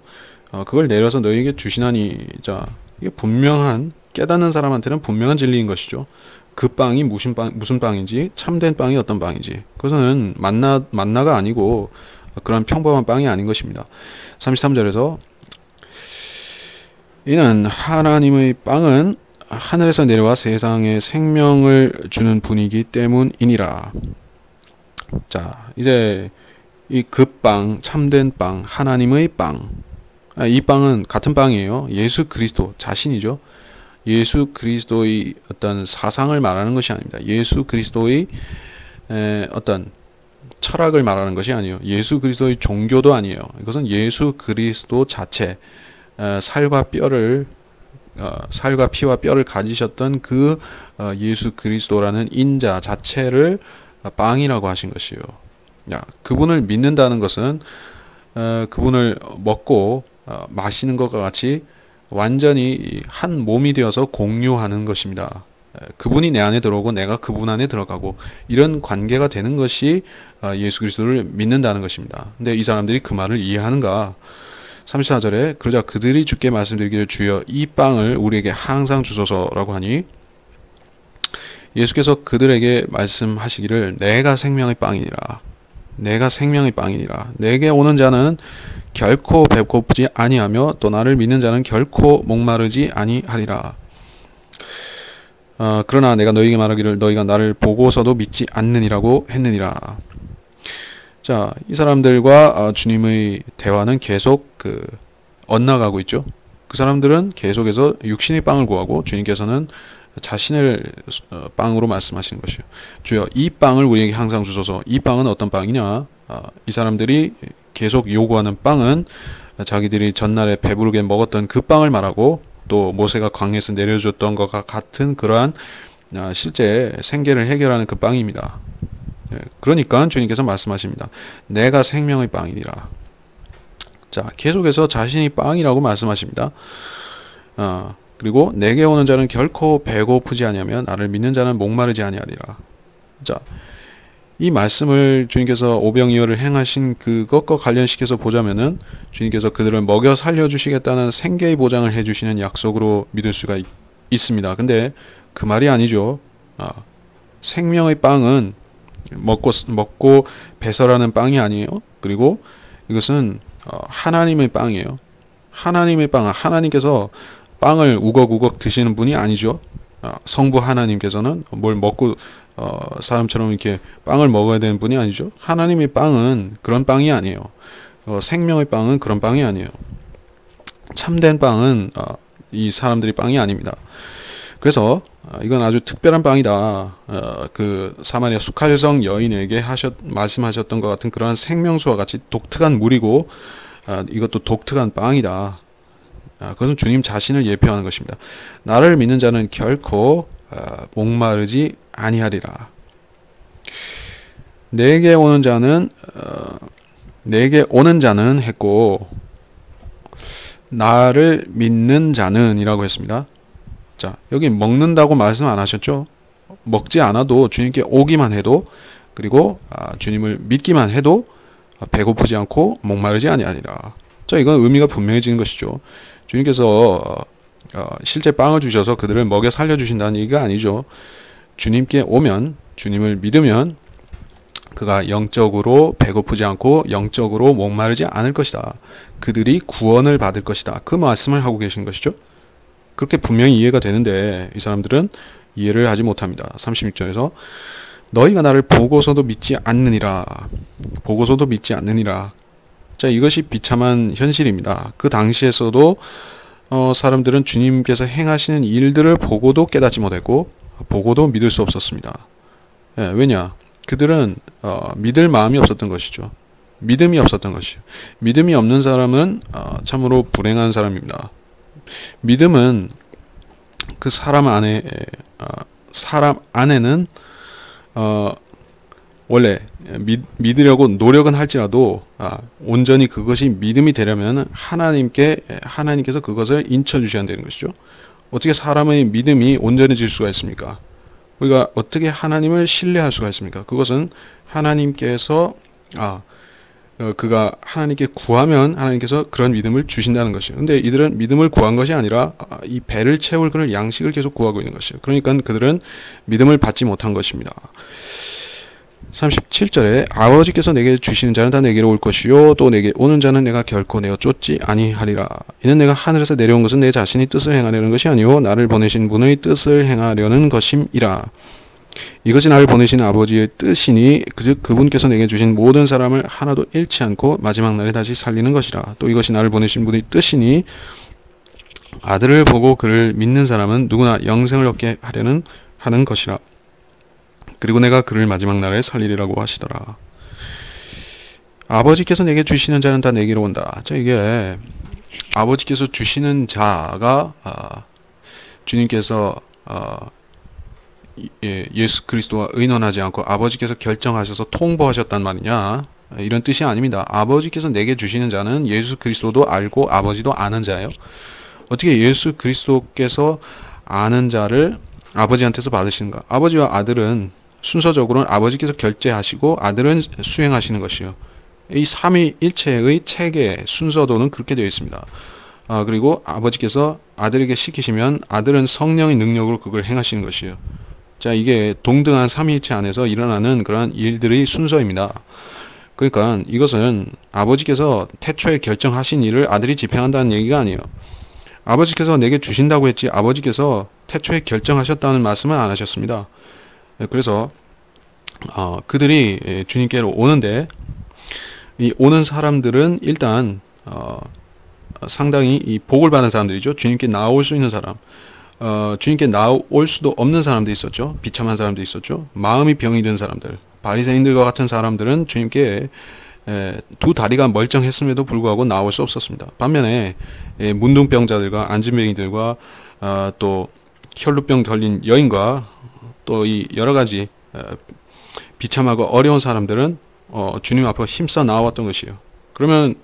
그걸 내려서 너에게 주시나니. 자, 이게 깨닫는 사람한테는 분명한 진리인 것이죠. 그 빵이 무슨 빵인지, 참된 빵이 어떤 빵인지. 그것은 만나가 아니고 그런 평범한 빵이 아닌 것입니다. 33절에서 이는 하나님의 빵은 하늘에서 내려와 세상에 생명을 주는 분이기 때문이니라. 자, 이제 이 그 빵, 참된 빵, 하나님의 빵. 이 빵은 같은 빵이에요. 예수 그리스도 자신이죠. 예수 그리스도의 어떤 사상을 말하는 것이 아닙니다. 예수 그리스도의 어떤 철학을 말하는 것이 아니에요. 예수 그리스도의 종교도 아니에요. 이것은 예수 그리스도 자체, 살과 피와 뼈를 가지셨던 그 예수 그리스도라는 인자 자체를 빵이라고 하신 것이에요. 그분을 믿는다는 것은 그분을 먹고 마시는 것과 같이 완전히 한 몸이 되어서 공유하는 것입니다. 그분이 내 안에 들어오고 내가 그분 안에 들어가고 이런 관계가 되는 것이 예수 그리스도를 믿는다는 것입니다. 근데 이 사람들이 그 말을 이해하는가? 34절에 그러자 그들이 주께 말씀드리기를 주여 이 빵을 우리에게 항상 주소서라고 하니 예수께서 그들에게 말씀하시기를 내가 생명의 빵이니라. 내가 생명의 빵이니라. 내게 오는 자는 결코 배고프지 아니하며 또 나를 믿는 자는 결코 목마르지 아니하리라. 그러나 내가 너희에게 말하기를 너희가 나를 보고서도 믿지 않느니라고 했느니라. 자, 이 사람들과 주님의 대화는 계속 엇나가고 있죠. 그 사람들은 계속해서 육신의 빵을 구하고 주님께서는 자신을 빵으로 말씀하시는 것이요. 주여 이 빵을 우리에게 항상 주소서. 이 빵은 어떤 빵이냐? 이 사람들이 계속 요구하는 빵은 자기들이 전날에 배부르게 먹었던 그 빵을 말하고 또 모세가 광야에서 내려줬던 것과 같은 그러한 실제 생계를 해결하는 그 빵입니다. 그러니까 주님께서 말씀하십니다. 내가 생명의 빵이니라. 자, 계속해서 자신이 빵이라고 말씀하십니다. 그리고 내게 오는 자는 결코 배고프지 아니하며 나를 믿는 자는 목마르지 아니하리라. 자, 이 말씀을 주님께서 오병이어를 행하신 그것과 관련시켜서 보자면은 주님께서 그들을 먹여 살려주시겠다는 생계의 보장을 해주시는 약속으로 믿을 수가 있습니다. 근데 그 말이 아니죠. 생명의 빵은 먹고 배설하는 빵이 아니에요. 그리고 이것은 하나님의 빵이에요. 하나님의 빵, 하나님께서 빵을 우걱우걱 드시는 분이 아니죠. 성부 하나님께서는 뭘 먹고 사람처럼 이렇게 빵을 먹어야 되는 분이 아니죠. 하나님의 빵은 그런 빵이 아니에요. 생명의 빵은 그런 빵이 아니에요. 참된 빵은 이 사람들이 빵이 아닙니다. 그래서 이건 아주 특별한 빵이다. 그 사마리아 수칼성 여인에게 말씀하셨던 것 같은 그러한 생명수와 같이 독특한 물이고 이것도 독특한 빵이다. 그것은 주님 자신을 예표하는 것입니다. 나를 믿는 자는 결코 목마르지 아니하리라. 내게 오는 자는 했고 나를 믿는 자는 이라고 했습니다. 자, 여기 먹는다고 말씀 안 하셨죠? 먹지 않아도 주님께 오기만 해도 그리고 주님을 믿기만 해도 배고프지 않고 목마르지 아니하리라. 자, 이건 의미가 분명해지는 것이죠. 주님께서 실제 빵을 주셔서 그들을 먹여 살려주신다는 얘기가 아니죠. 주님께 오면 주님을 믿으면 그가 영적으로 배고프지 않고 영적으로 목마르지 않을 것이다. 그들이 구원을 받을 것이다. 그 말씀을 하고 계신 것이죠. 그렇게 분명히 이해가 되는데 이 사람들은 이해를 하지 못합니다. 36절에서 너희가 나를 보고서도 믿지 않느니라. 보고서도 믿지 않느니라. 자, 이것이 비참한 현실입니다. 그 당시에서도 사람들은 주님께서 행하시는 일들을 보고도 깨닫지 못했고 보고도 믿을 수 없었습니다. 왜냐? 그들은 믿을 마음이 없었던 것이죠. 믿음이 없었던 것이죠. 믿음이 없는 사람은 참으로 불행한 사람입니다. 믿음은 그 사람 안에는 원래 믿으려고 노력은 할지라도 온전히 그것이 믿음이 되려면 하나님께서 그것을 인쳐 주셔야 되는 것이죠. 어떻게 사람의 믿음이 온전해질 수가 있습니까? 우리가 어떻게 하나님을 신뢰할 수가 있습니까? 그것은 하나님께서 그가 하나님께 구하면 하나님께서 그런 믿음을 주신다는 것이에요. 근데 이들은 믿음을 구한 것이 아니라 이 배를 채울 그런 양식을 계속 구하고 있는 것이에요. 그러니까 그들은 믿음을 받지 못한 것입니다. 37절에 아버지께서 내게 주시는 자는 다 내게로 올 것이요 또 내게 오는 자는 내가 결코 내어 쫓지 아니하리라. 이는 내가 하늘에서 내려온 것은 내 자신이 뜻을 행하려는 것이 아니요 나를 보내신 분의 뜻을 행하려는 것임이라. 이것이 나를 보내신 아버지의 뜻이니 그분께서 내게 주신 모든 사람을 하나도 잃지 않고 마지막 날에 다시 살리는 것이라. 또 이것이 나를 보내신 분의 뜻이니 아들을 보고 그를 믿는 사람은 누구나 영생을 얻게 하는 것이라. 그리고 내가 그를 마지막 날에 살리리라고 하시더라. 아버지께서 내게 주시는 자는 다 내게로 온다. 자, 이게 아버지께서 주시는 자가 주님께서 예수 그리스도와 의논하지 않고 아버지께서 결정하셔서 통보하셨단 말이냐, 이런 뜻이 아닙니다. 아버지께서 내게 주시는 자는 예수 그리스도도 알고 아버지도 아는 자예요. 어떻게 예수 그리스도께서 아는 자를 아버지한테서 받으시는가? 아버지와 아들은 순서적으로는 아버지께서 결제하시고 아들은 수행하시는 것이요. 이 삼위일체의 체계 순서도는 그렇게 되어 있습니다. 그리고 아버지께서 아들에게 시키시면 아들은 성령의 능력으로 그걸 행하시는 것이요. 자, 이게 동등한 삼위일체 안에서 일어나는 그러한 일들의 순서입니다. 그러니까 이것은 아버지께서 태초에 결정하신 일을 아들이 집행한다는 얘기가 아니에요. 아버지께서 내게 주신다고 했지 아버지께서 태초에 결정하셨다는 말씀은 안 하셨습니다. 그래서 그들이 주님께로 오는데 이 오는 사람들은 일단 상당히 이 복을 받은 사람들이죠. 주님께 나올 수 있는 사람. 주님께 나올 수도 없는 사람도 있었죠. 비참한 사람도 있었죠. 마음이 병이 든 사람들. 바리새인들과 같은 사람들은 주님께 두 다리가 멀쩡했음에도 불구하고 나올 수 없었습니다. 반면에 문둥병자들과 안진뱅이들과 또 혈루병 걸린 여인과 또 이 여러 가지 비참하고 어려운 사람들은 주님 앞에 힘써 나왔던 것이에요. 그러면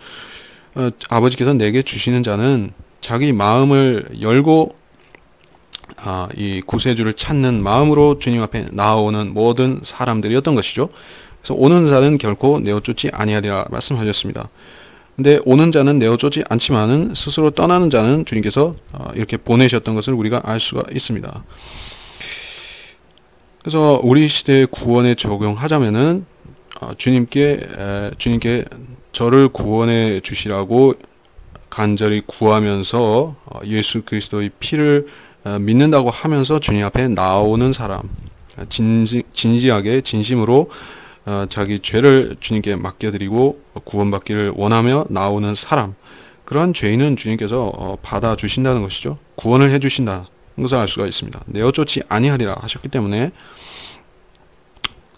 아버지께서 내게 주시는 자는 자기 마음을 열고 이 구세주를 찾는 마음으로 주님 앞에 나오는 모든 사람들이었던 것이죠. 그래서 오는 자는 결코 내어 쫓지 아니하리라 말씀하셨습니다. 근데 오는 자는 내어 쫓지 않지만은 스스로 떠나는 자는 주님께서 이렇게 보내셨던 것을 우리가 알 수가 있습니다. 그래서 우리 시대의 구원에 적용하자면은 주님께 저를 구원해 주시라고 간절히 구하면서 예수 그리스도의 피를 믿는다고 하면서 주님 앞에 나오는 사람, 진지하게 진심으로 자기 죄를 주님께 맡겨드리고 구원받기를 원하며 나오는 사람, 그러한 죄인은 주님께서 받아주신다는 것이죠. 구원을 해주신다는 것을 알 수가 있습니다. 내어 쫓지 아니하리라 하셨기 때문에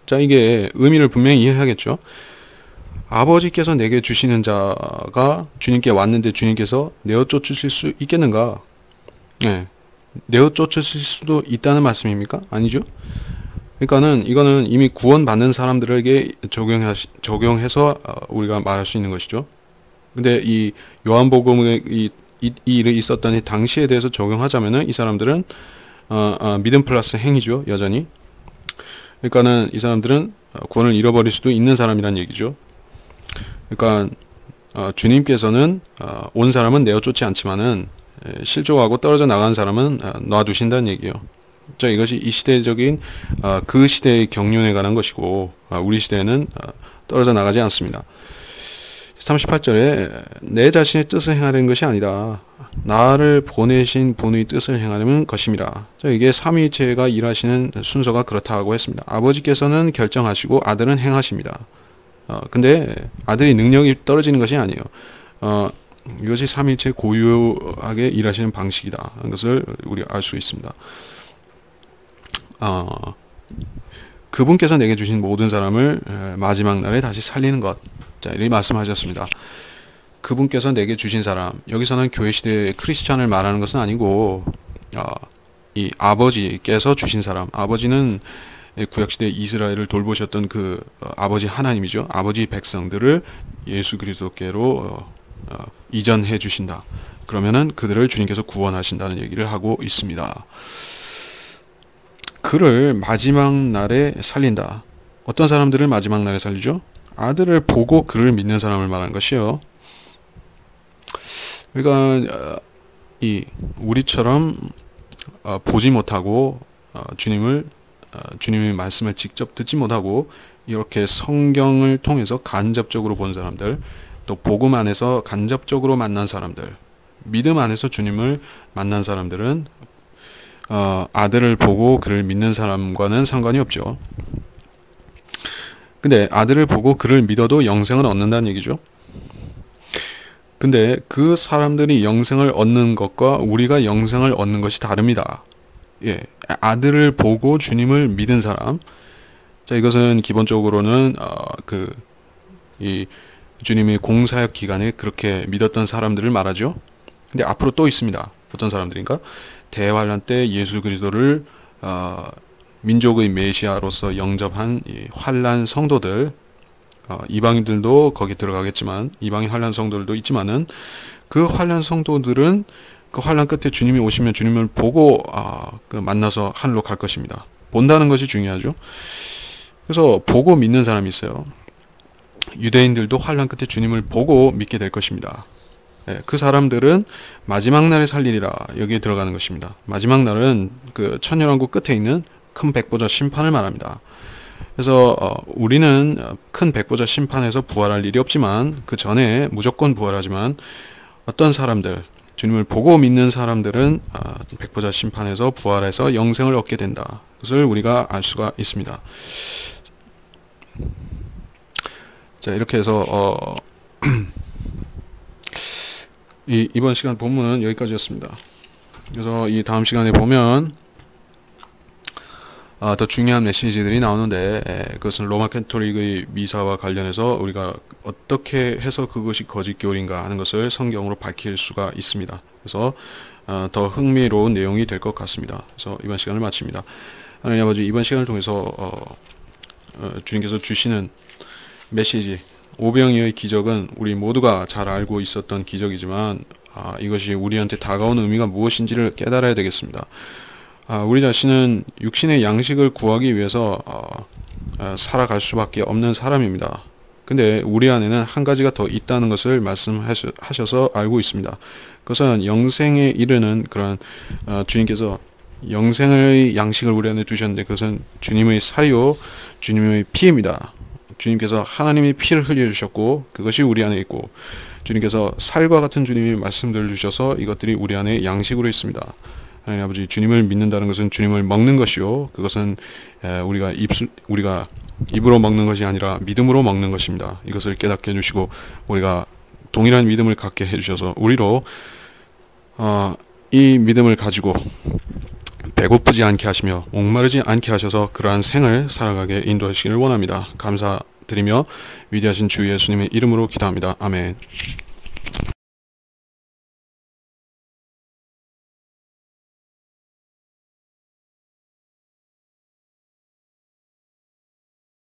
자, 이게 의미를 분명히 이해해야겠죠. 아버지께서 내게 주시는 자가 주님께 왔는데 주님께서 내어 쫓으실 수 있겠는가? 네. 내어 쫓으실 수도 있다는 말씀입니까? 아니죠. 그러니까는 이거는 이미 구원받는 사람들에게 적용해서 우리가 말할 수 있는 것이죠. 근데 이 요한복음의 이 일이 있었던 이 당시에 대해서 적용하자면은 이 사람들은 믿음 플러스 행위죠. 여전히. 그러니까는 이 사람들은 구원을 잃어버릴 수도 있는 사람이란 얘기죠. 그러니까 주님께서는 온 사람은 내어 쫓지 않지만은 실족하고 떨어져 나간 사람은 놔두신다는 얘기예요. 자, 이것이 이 시대적인 그 시대의 경륜에 관한 것이고 우리 시대에는 떨어져 나가지 않습니다. 38절에 내 자신의 뜻을 행하려는 것이 아니다. 나를 보내신 분의 뜻을 행하려는 것입니다. 자, 이게 삼위일체가 일하시는 순서가 그렇다고 했습니다. 아버지께서는 결정하시고 아들은 행하십니다. 근데 아들이 능력이 떨어지는 것이 아니에요. 이것이 삼위일체 고유하게 일하시는 방식이다 하는 것을 우리가 알 수 있습니다. 그분께서 내게 주신 모든 사람을 마지막 날에 다시 살리는 것. 자, 이렇게 말씀하셨습니다. 그분께서 내게 주신 사람, 여기서는 교회 시대의 크리스찬을 말하는 것은 아니고 이 아버지께서 주신 사람, 아버지는 구약시대 이스라엘을 돌보셨던 그 아버지 하나님이죠. 아버지 백성들을 예수 그리스도께로 이전해 주신다. 그러면은 그들을 주님께서 구원하신다는 얘기를 하고 있습니다. 그를 마지막 날에 살린다. 어떤 사람들을 마지막 날에 살리죠? 아들을 보고 그를 믿는 사람을 말하는 것이요. 그러니까 이 우리처럼 보지 못하고 주님의 말씀을 직접 듣지 못하고 이렇게 성경을 통해서 간접적으로 본 사람들, 또 복음 안에서 간접적으로 만난 사람들, 믿음 안에서 주님을 만난 사람들은 아들을 보고 그를 믿는 사람과는 상관이 없죠. 근데 아들을 보고 그를 믿어도 영생을 얻는다는 얘기죠. 근데 그 사람들이 영생을 얻는 것과 우리가 영생을 얻는 것이 다릅니다. 예, 아들을 보고 주님을 믿은 사람. 자, 이것은 기본적으로는 이 주님의 공사역 기간에 그렇게 믿었던 사람들을 말하죠. 근데 앞으로 또 있습니다. 어떤 사람들인가? 대환란 때 예수 그리스도를 민족의 메시아로서 영접한 이 환란 성도들, 이방인들도 거기 들어가겠지만 이방인 환란 성도들도 있지만은 그 환란 성도들은 그 환란 끝에 주님이 오시면 주님을 보고 그 만나서 하늘로 갈 것입니다. 본다는 것이 중요하죠. 그래서 보고 믿는 사람이 있어요. 유대인들도 환란 끝에 주님을 보고 믿게 될 것입니다. 그 사람들은 마지막 날에 살리리라 여기에 들어가는 것입니다. 마지막 날은 그 천년왕국 끝에 있는 큰 백보자 심판을 말합니다. 그래서 우리는 큰 백보자 심판에서 부활할 일이 없지만 그 전에 무조건 부활하지만 어떤 사람들 주님을 보고 믿는 사람들은 백보자 심판에서 부활해서 영생을 얻게 된다. 그것을 우리가 알 수가 있습니다. 자, 이렇게 해서 이번 시간 본문은 여기까지였습니다. 그래서 이 다음 시간에 보면 더 중요한 메시지들이 나오는데 그것은 로마 캐톨릭의 미사와 관련해서 우리가 어떻게 해서 그것이 거짓 교리인가 하는 것을 성경으로 밝힐 수가 있습니다. 그래서 더 흥미로운 내용이 될 것 같습니다. 그래서 이번 시간을 마칩니다. 하나님 아버지, 이번 시간을 통해서 주님께서 주시는 메시지 오병이어의 기적은 우리 모두가 잘 알고 있었던 기적이지만 이것이 우리한테 다가오는 의미가 무엇인지를 깨달아야 되겠습니다. 우리 자신은 육신의 양식을 구하기 위해서 살아갈 수밖에 없는 사람입니다. 근데 우리 안에는 한 가지가 더 있다는 것을 말씀하셔서 알고 있습니다. 그것은 영생에 이르는 그런 주님께서 영생의 양식을 우리 안에 두셨는데 그것은 주님의 살이요 주님의 피입니다. 주님께서 하나님의 피를 흘려주셨고 그것이 우리 안에 있고 주님께서 살과 같은 주님의 말씀들을 주셔서 이것들이 우리 안에 양식으로 있습니다. 하나님 아버지, 주님을 믿는다는 것은 주님을 먹는 것이요 그것은 우리가 입으로 먹는 것이 아니라 믿음으로 먹는 것입니다. 이것을 깨닫게 해주시고 우리가 동일한 믿음을 갖게 해주셔서 우리로 이 믿음을 가지고 배고프지 않게 하시며 목마르지 않게 하셔서 그러한 생을 살아가게 인도하시기를 원합니다. 감사드리며 위대하신 주 예수님의 이름으로 기도합니다. 아멘.